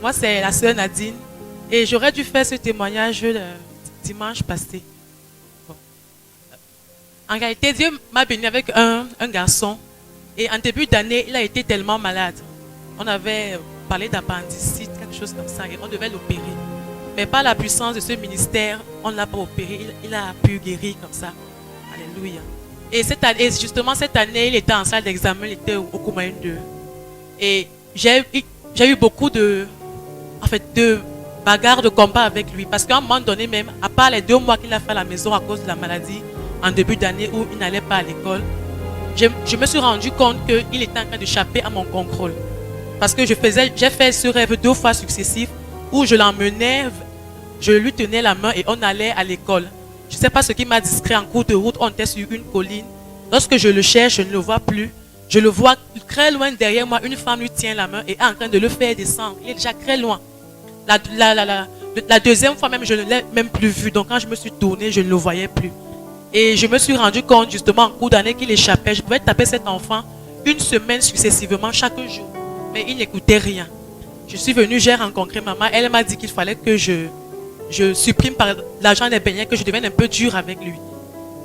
Moi, c'est la sœur Nadine. Et j'aurais dû faire ce témoignage dimanche passé. Bon. En réalité, Dieu m'a béni avec un garçon. Et en début d'année, il a été tellement malade. On avait parlé d'appendicite, quelque chose comme ça, et on devait l'opérer. Mais par la puissance de ce ministère, on ne l'a pas opéré. Il a pu guérir comme ça. Alléluia. Et justement, cette année, il était en salle d'examen, il était au Koumaïn 2. Et j'ai eu beaucoup de bagarres, de combats avec lui. Parce qu'à un moment donné même, à part les 2 mois qu'il a fait à la maison à cause de la maladie, en début d'année où il n'allait pas à l'école, je me suis rendu compte qu'il était en train d'échapper à mon contrôle. Parce que j'ai fait ce rêve 2 fois successifs où je l'emmenais, je lui tenais la main et on allait à l'école. Je ne sais pas ce qui m'a distrait en cours de route, on était sur une colline. Lorsque je le cherche, je ne le vois plus. Je le vois très loin derrière moi, une femme lui tient la main et est en train de le faire descendre. Il est déjà très loin. La deuxième fois même, je ne l'ai même plus vu. Donc quand je me suis tournée, je ne le voyais plus. Et je me suis rendu compte justement en cours d'année qu'il échappait. Je pouvais taper cet enfant 1 semaine successivement, chaque jour. Mais il n'écoutait rien. Je suis venue, j'ai rencontré maman. Elle m'a dit qu'il fallait que je supprime par l'argent des beignets, que je devienne un peu dur avec lui.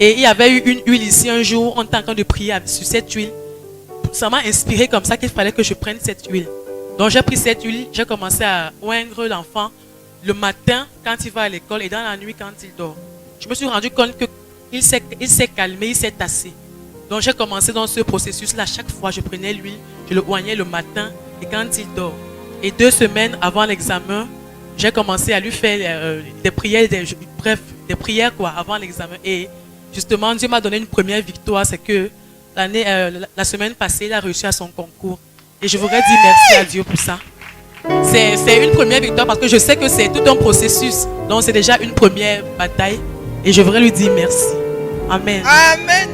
Et il y avait eu une huile ici un jour, on était en train de prier sur cette huile. Ça m'a inspiré comme ça qu'il fallait que je prenne cette huile. Donc j'ai pris cette huile, j'ai commencé à oindre l'enfant le matin quand il va à l'école et dans la nuit quand il dort. Je me suis rendu compte qu'il s'est calmé, il s'est tassé. Donc j'ai commencé dans ce processus-là. Chaque fois, je prenais l'huile, je le oignais le matin et quand il dort. Et 2 semaines avant l'examen, j'ai commencé à lui faire des prières, des prières avant l'examen. Et justement, Dieu m'a donné une première victoire, c'est que la semaine passée, il a réussi à son concours. Et je voudrais dire merci à Dieu pour ça. C'est une première victoire parce que je sais que c'est tout un processus. Donc c'est déjà une première bataille. Et je voudrais lui dire merci. Amen. Amen.